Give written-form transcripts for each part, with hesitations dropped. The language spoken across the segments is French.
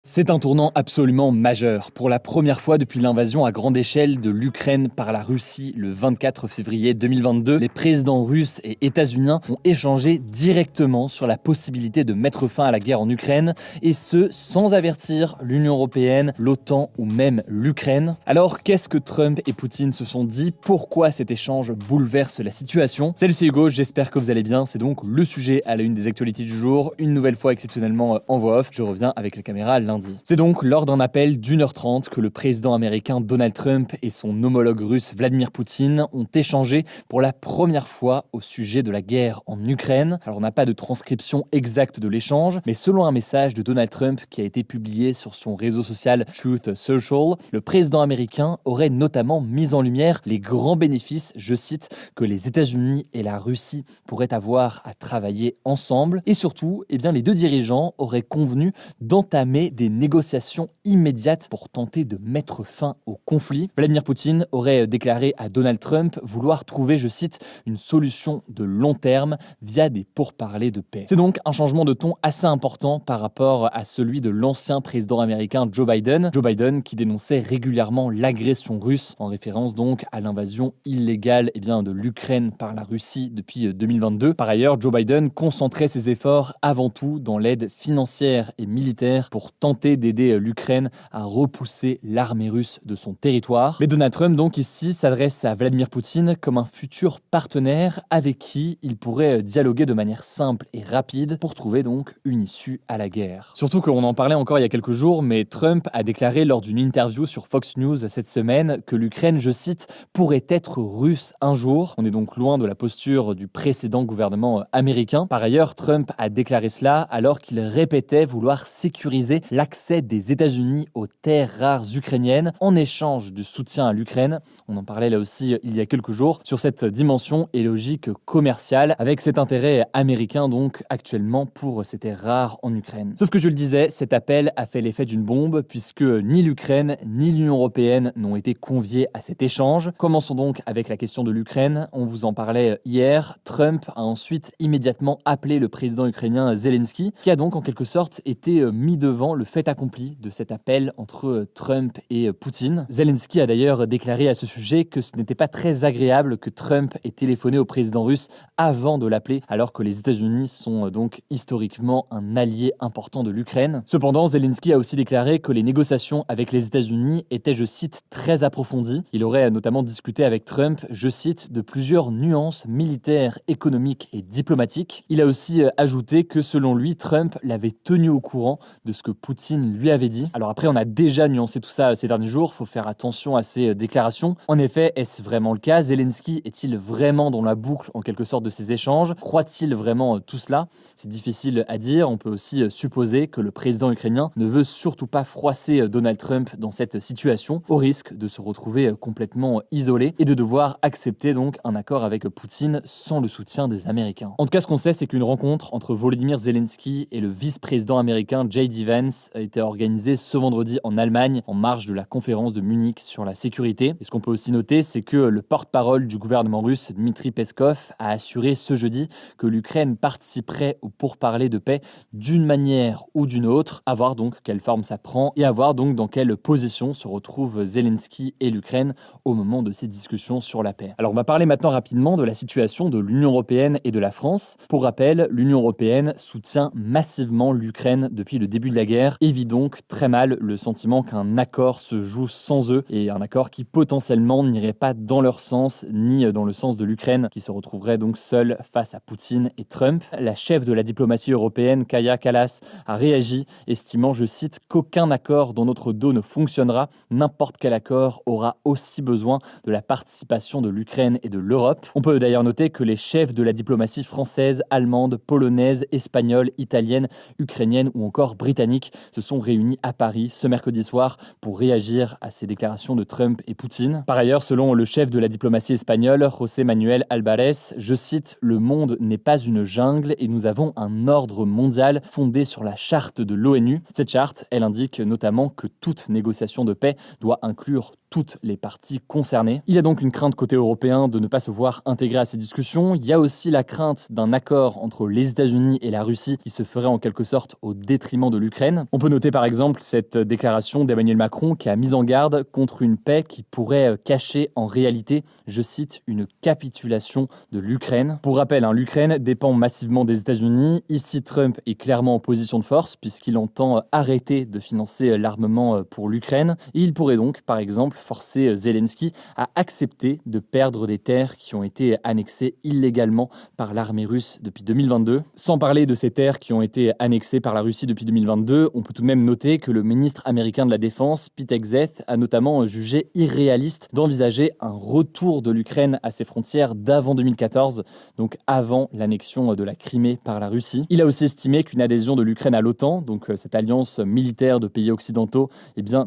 C'est un tournant absolument majeur. Pour la première fois depuis l'invasion à grande échelle de l'Ukraine par la Russie le 24 février 2022, les présidents russes et états-uniens ont échangé directement sur la possibilité de mettre fin à la guerre en Ukraine, et ce, sans avertir l'Union européenne, l'OTAN ou même l'Ukraine. Alors, qu'est-ce que Trump et Poutine se sont dit? Pourquoi cet échange bouleverse la situation? Salut, c'est Hugo, j'espère que vous allez bien. C'est donc le sujet à la une des actualités du jour, une nouvelle fois exceptionnellement en voix off. Je reviens avec la caméra lundi. C'est donc lors d'un appel d'1h30 que le président américain Donald Trump et son homologue russe Vladimir Poutine ont échangé pour la première fois au sujet de la guerre en Ukraine. Alors on n'a pas de transcription exacte de l'échange, mais selon un message de Donald Trump qui a été publié sur son réseau social Truth Social, le président américain aurait notamment mis en lumière les grands bénéfices, je cite, que les États-Unis et la Russie pourraient avoir à travailler ensemble, et surtout, les deux dirigeants auraient convenu d'entamer des négociations immédiates pour tenter de mettre fin au conflit. Vladimir Poutine aurait déclaré à Donald Trump vouloir trouver, je cite, une solution de long terme via des pourparlers de paix. C'est donc un changement de ton assez important par rapport à celui de l'ancien président américain Joe Biden. Joe Biden qui dénonçait régulièrement l'agression russe, en référence donc à l'invasion illégale de l'Ukraine par la Russie depuis 2022. Par ailleurs, Joe Biden concentrait ses efforts avant tout dans l'aide financière et militaire pour tenter d'aider l'Ukraine à repousser l'armée russe de son territoire. Mais Donald Trump donc ici s'adresse à Vladimir Poutine comme un futur partenaire avec qui il pourrait dialoguer de manière simple et rapide pour trouver donc une issue à la guerre. Surtout qu'on en parlait encore il y a quelques jours, mais Trump a déclaré lors d'une interview sur Fox News cette semaine que l'Ukraine, je cite, pourrait être russe un jour. On est donc loin de la posture du précédent gouvernement américain. Par ailleurs, Trump a déclaré cela alors qu'il répétait vouloir sécuriser l'accès des États-Unis aux terres rares ukrainiennes en échange du soutien à l'Ukraine. On en parlait là aussi il y a quelques jours sur cette dimension et logique commerciale avec cet intérêt américain donc actuellement pour ces terres rares en Ukraine. Sauf que je le disais, cet appel a fait l'effet d'une bombe puisque ni l'Ukraine ni l'Union européenne n'ont été conviés à cet échange. Commençons donc avec la question de l'Ukraine. On vous en parlait hier. Trump a ensuite immédiatement appelé le président ukrainien Zelensky qui a donc en quelque sorte été mis devant le fait accompli de cet appel entre Trump et Poutine. Zelensky a d'ailleurs déclaré à ce sujet que ce n'était pas très agréable que Trump ait téléphoné au président russe avant de l'appeler, alors que les États-Unis sont donc historiquement un allié important de l'Ukraine. Cependant, Zelensky a aussi déclaré que les négociations avec les États-Unis étaient, je cite, très approfondies. Il aurait notamment discuté avec Trump, je cite, de plusieurs nuances militaires, économiques et diplomatiques. Il a aussi ajouté que selon lui, Trump l'avait tenu au courant de ce que Poutine lui avait dit. Alors après, on a déjà nuancé tout ça ces derniers jours, faut faire attention à ces déclarations. En effet, est-ce vraiment le cas? Zelensky est-il vraiment dans la boucle en quelque sorte de ces échanges? Croit-il vraiment tout cela? C'est difficile à dire. On peut aussi supposer que le président ukrainien ne veut surtout pas froisser Donald Trump dans cette situation, au risque de se retrouver complètement isolé et de devoir accepter donc un accord avec Poutine sans le soutien des Américains. En tout cas, ce qu'on sait, c'est qu'une rencontre entre Volodymyr Zelensky et le vice-président américain J.D. Vance a été organisée ce vendredi en Allemagne en marge de la conférence de Munich sur la sécurité. Et ce qu'on peut aussi noter, c'est que le porte-parole du gouvernement russe, Dmitry Peskov, a assuré ce jeudi que l'Ukraine participerait aux pourparlers de paix d'une manière ou d'une autre, à voir donc quelle forme ça prend et à voir donc dans quelle position se retrouvent Zelensky et l'Ukraine au moment de ces discussions sur la paix. Alors on va parler maintenant rapidement de la situation de l'Union européenne et de la France. Pour rappel, l'Union européenne soutient massivement l'Ukraine depuis le début de la guerre et vit donc très mal le sentiment qu'un accord se joue sans eux et un accord qui potentiellement n'irait pas dans leur sens ni dans le sens de l'Ukraine qui se retrouverait donc seule face à Poutine et Trump. La chef de la diplomatie européenne, Kaja Kallas, a réagi estimant, je cite, qu'aucun accord dans notre dos ne fonctionnera. N'importe quel accord aura aussi besoin de la participation de l'Ukraine et de l'Europe. On peut d'ailleurs noter que les chefs de la diplomatie française, allemande, polonaise, espagnole, italienne, ukrainienne ou encore britannique se sont réunis à Paris ce mercredi soir pour réagir à ces déclarations de Trump et Poutine. Par ailleurs, selon le chef de la diplomatie espagnole, José Manuel Alvarez, je cite, « Le monde n'est pas une jungle et nous avons un ordre mondial fondé sur la charte de l'ONU. Cette charte, elle indique notamment que toute négociation de paix doit inclure toutes les parties concernées. Il y a donc une crainte côté européen de ne pas se voir intégré à ces discussions. Il y a aussi la crainte d'un accord entre les États-Unis et la Russie qui se ferait en quelque sorte au détriment de l'Ukraine. On peut noter par exemple cette déclaration d'Emmanuel Macron qui a mis en garde contre une paix qui pourrait cacher en réalité, je cite, une capitulation de l'Ukraine. Pour rappel, l'Ukraine dépend massivement des États-Unis. Ici, Trump est clairement en position de force puisqu'il entend arrêter de financer l'armement pour l'Ukraine. Et il pourrait donc, par exemple, forcer Zelensky à accepter de perdre des terres qui ont été annexées illégalement par l'armée russe depuis 2022. Sans parler de ces terres qui ont été annexées par la Russie depuis 2022, on peut tout de même noter que le ministre américain de la Défense, Pete Hegseth, a notamment jugé irréaliste d'envisager un retour de l'Ukraine à ses frontières d'avant 2014, donc avant l'annexion de la Crimée par la Russie. Il a aussi estimé qu'une adhésion de l'Ukraine à l'OTAN, donc cette alliance militaire de pays occidentaux,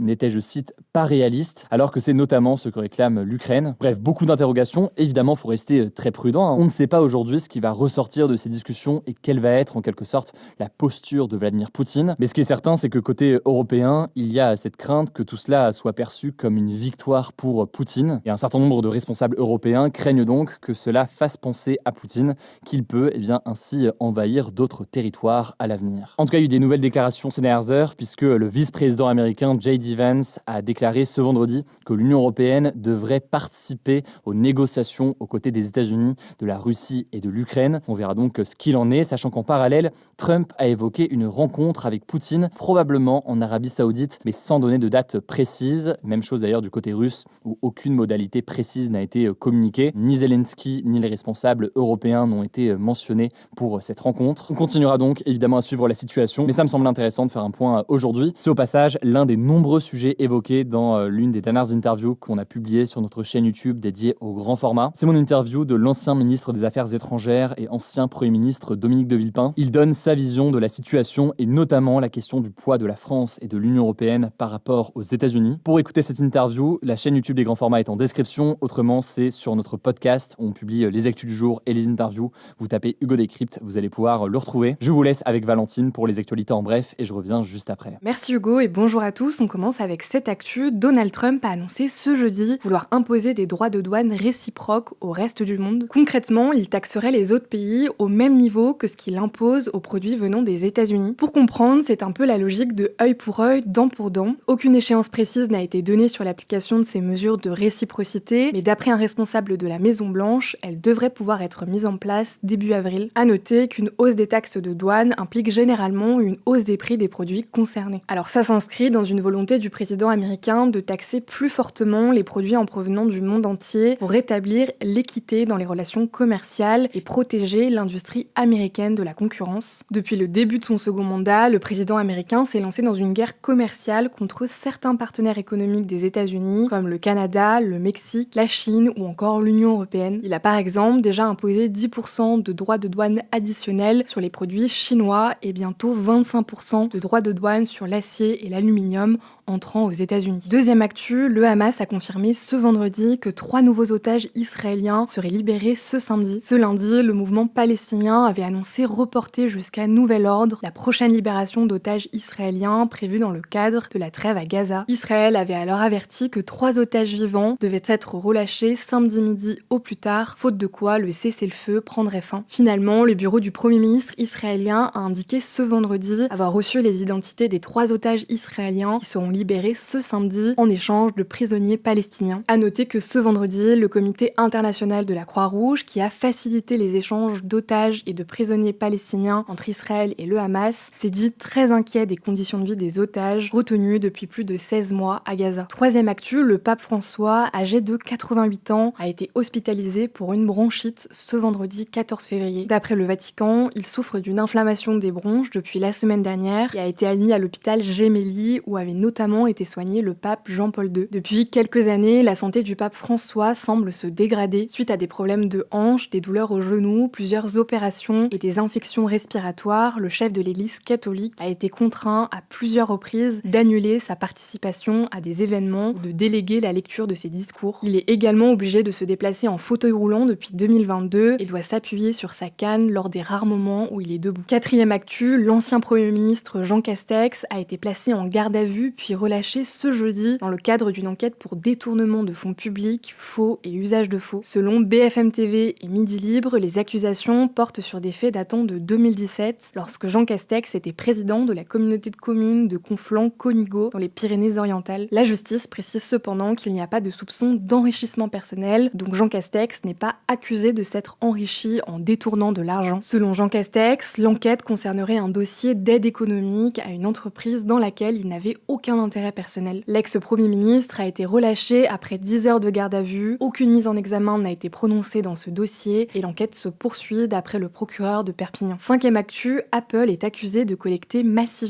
n'était, je cite, pas réaliste, alors que c'est notamment ce que réclame l'Ukraine. Bref, beaucoup d'interrogations. Évidemment, il faut rester très prudent. On ne sait pas aujourd'hui ce qui va ressortir de ces discussions et quelle va être en quelque sorte la posture de Vladimir Poutine. Mais ce qui est certain, c'est que côté européen, il y a cette crainte que tout cela soit perçu comme une victoire pour Poutine. Et un certain nombre de responsables européens craignent donc que cela fasse penser à Poutine qu'il peut ainsi envahir d'autres territoires à l'avenir. En tout cas, il y a eu des nouvelles déclarations ces dernières heures puisque le vice-président américain J.D. Vance a déclaré ce vendredi que l'Union européenne devrait participer aux négociations aux côtés des États-Unis, de la Russie et de l'Ukraine. On verra donc ce qu'il en est, sachant qu'en parallèle, Trump a évoqué une rencontre avec Poutine, probablement en Arabie Saoudite, mais sans donner de date précise. Même chose d'ailleurs du côté russe, où aucune modalité précise n'a été communiquée. Ni Zelensky, ni les responsables européens n'ont été mentionnés pour cette rencontre. On continuera donc évidemment à suivre la situation, mais ça me semble intéressant de faire un point aujourd'hui. C'est au passage l'un des nombreux sujets évoqués dans l'une des dernières interviews qu'on a publiées sur notre chaîne YouTube dédiée au grand format. C'est mon interview de l'ancien ministre des Affaires étrangères et ancien Premier ministre Dominique de Villepin. Il donne sa vision de la situation et notamment la question du poids de la France et de l'Union européenne par rapport aux États-Unis. Pour écouter cette interview, la chaîne YouTube des grands formats est en description. Autrement, c'est sur notre podcast où on publie les actus du jour et les interviews. Vous tapez Hugo Décrypte, vous allez pouvoir le retrouver. Je vous laisse avec Valentine pour les actualités en bref et je reviens juste après. Merci Hugo et bonjour à tous. On commence avec cette actu. Donald Trump a annoncé ce jeudi vouloir imposer des droits de douane réciproques au reste du monde. Concrètement, il taxerait les autres pays au même niveau que ce qu'il impose aux produits venant des États-Unis. Pour comprendre, c'est un peu la logique de œil pour œil, dent pour dent. Aucune échéance précise n'a été donnée sur l'application de ces mesures de réciprocité, mais d'après un responsable de la Maison-Blanche, elles devraient pouvoir être mises en place début avril. À noter qu'une hausse des taxes de douane implique généralement une hausse des prix des produits concernés. Alors ça s'inscrit dans une volonté du président américain de taxer plus fortement les produits en provenance du monde entier pour rétablir l'équité dans les relations commerciales et protéger l'industrie américaine de la concurrence. Depuis le début de son second mandat, le président américain s'est lancé dans une guerre commerciale contre certains partenaires économiques des États-Unis, comme le Canada, le Mexique, la Chine ou encore l'Union européenne. Il a par exemple déjà imposé 10% de droits de douane additionnels sur les produits chinois et bientôt 25% de droits de douane sur l'acier et l'aluminium entrant aux États-Unis. Deuxième actu, le Hamas a confirmé ce vendredi que 3 nouveaux otages israéliens seraient libérés ce samedi. Ce lundi, le mouvement palestinien avait annoncé reporter jusqu'à nouvel ordre la prochaine libération d'otages israéliens prévue dans le cadre de la trêve à Gaza. Israël avait alors averti que 3 otages vivants devaient être relâchés samedi midi au plus tard, faute de quoi le cessez-le-feu prendrait fin. Finalement, le bureau du Premier ministre israélien a indiqué ce vendredi avoir reçu les identités des 3 otages israéliens qui seront libérés ce samedi en échange de prisonniers palestiniens. À noter que ce vendredi, le Comité international de la Croix-Rouge, qui a facilité les échanges d'otages et de prisonniers palestiniens entre Israël et le Hamas, s'est dit très inquiet des conditions de vie des otages retenus depuis plus de 16 mois à Gaza. Troisième actu, le pape François, âgé de 88 ans, a été hospitalisé pour une bronchite ce vendredi 14 février. D'après le Vatican, il souffre d'une inflammation des bronches depuis la semaine dernière et a été admis à l'hôpital Gemelli où avait notamment été soigné le pape Jean-Paul II. Depuis quelques années, la santé du pape François semble se dégrader suite à des problèmes de hanches, des douleurs au genou, plusieurs opérations et des infections respiratoires. Le chef de l'église catholique a été contraint à plusieurs reprises d'annuler sa participation à des événements ou de déléguer la lecture de ses discours. Il est également obligé de se déplacer en fauteuil roulant depuis 2022 et doit s'appuyer sur sa canne lors des rares moments où il est debout. Quatrième actu, l'ancien Premier ministre Jean Castex a été placé en garde à vue puis relâché ce jeudi dans le cadre d'une enquête pour détournement de fonds publics, faux et usage de faux. Selon BFM TV et Midi Libre, les accusations portent sur des faits datant de 2017 lorsque Jean Castex était président de la communauté de communes de Conflans-Conigo dans les Pyrénées-Orientales. La justice précise cependant qu'il n'y a pas de soupçon d'enrichissement personnel, donc Jean Castex n'est pas accusé de s'être enrichi en détournant de l'argent. Selon Jean Castex, l'enquête concernerait un dossier d'aide économique à une entreprise dans laquelle il n'avait aucun intérêt personnel. L'ex-premier ministre a été relâché après 10 heures de garde à vue, aucune mise en examen n'a été prononcée dans ce dossier et l'enquête se poursuit d'après le procureur de Perpignan. 5e actu, Apple est accusé de collecter massivement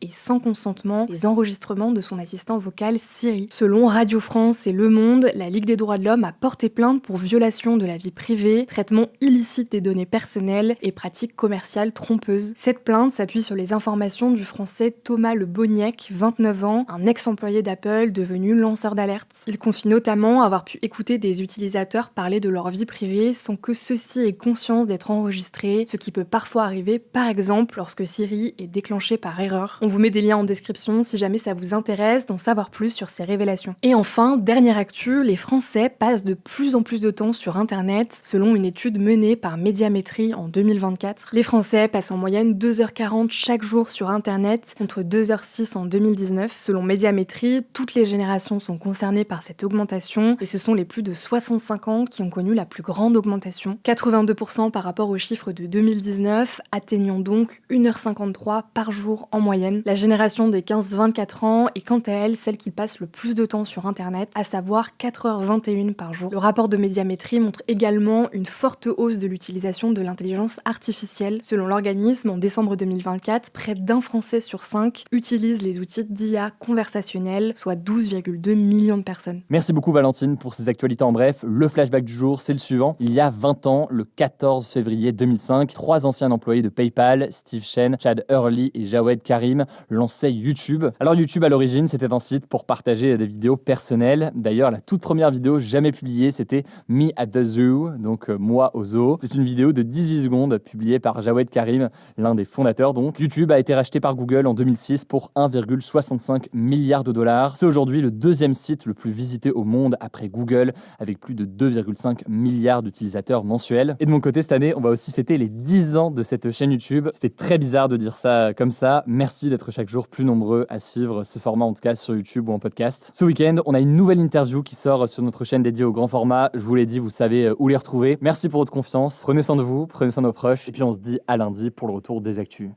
et sans consentement les enregistrements de son assistant vocal Siri. Selon Radio France et Le Monde, la Ligue des droits de l'homme a porté plainte pour violation de la vie privée, traitement illicite des données personnelles et pratiques commerciales trompeuses. Cette plainte s'appuie sur les informations du français Thomas Le Boniec, 29 ans, un ex-employé d'Apple devenu lanceur d'alerte. Il confie notamment avoir pu écouter des utilisateurs parler de leur vie privée sans que ceux-ci aient conscience d'être enregistrés, ce qui peut parfois arriver par exemple lorsque Siri est déclenché par erreur. On vous met des liens en description si jamais ça vous intéresse d'en savoir plus sur ces révélations. Et enfin, dernière actu, les Français passent de plus en plus de temps sur Internet, selon une étude menée par Médiamétrie en 2024. Les Français passent en moyenne 2h40 chaque jour sur Internet, contre 2h06 en 2019. Selon Médiamétrie, toutes les générations sont concernées par cette augmentation, et ce sont les plus de 65 ans qui ont connu la plus grande augmentation, 82% par rapport aux chiffres de 2019, atteignant donc 1h53 par jour en moyenne. La génération des 15-24 ans est quant à elle celle qui passe le plus de temps sur Internet, à savoir 4h21 par jour. Le rapport de Médiamétrie montre également une forte hausse de l'utilisation de l'intelligence artificielle. Selon l'organisme, en décembre 2024, près d'un Français sur 5 utilise les outils d'IA conversationnelle, soit 12,2 millions de personnes. Merci beaucoup Valentine pour ces actualités en bref. Le flashback du jour, c'est le suivant. Il y a 20 ans, le 14 février 2005, 3 anciens employés de PayPal, Steve Chen, Chad Hurley et Jawed Karim, lançaient YouTube. Alors YouTube à l'origine, c'était un site pour partager des vidéos personnelles. D'ailleurs, la toute première vidéo jamais publiée, c'était Me at the Zoo, donc moi au zoo. C'est une vidéo de 18 secondes publiée par Jawed Karim, l'un des fondateurs donc. YouTube a été racheté par Google en 2006 pour 1,65 milliard de dollars. C'est aujourd'hui le deuxième site le plus visité au monde après Google, avec plus de 2,5 milliards d'utilisateurs mensuels. Et de mon côté, cette année, on va aussi fêter les 10 ans de cette chaîne YouTube. Ça fait très bizarre de dire ça comme ça. Merci d'être chaque jour plus nombreux à suivre ce format, en tout cas sur YouTube ou en podcast. Ce week-end, on a une nouvelle interview qui sort sur notre chaîne dédiée au grand format. Je vous l'ai dit, vous savez où les retrouver. Merci pour votre confiance. Prenez soin de vous, prenez soin de nos proches. Et puis on se dit à lundi pour le retour des actus.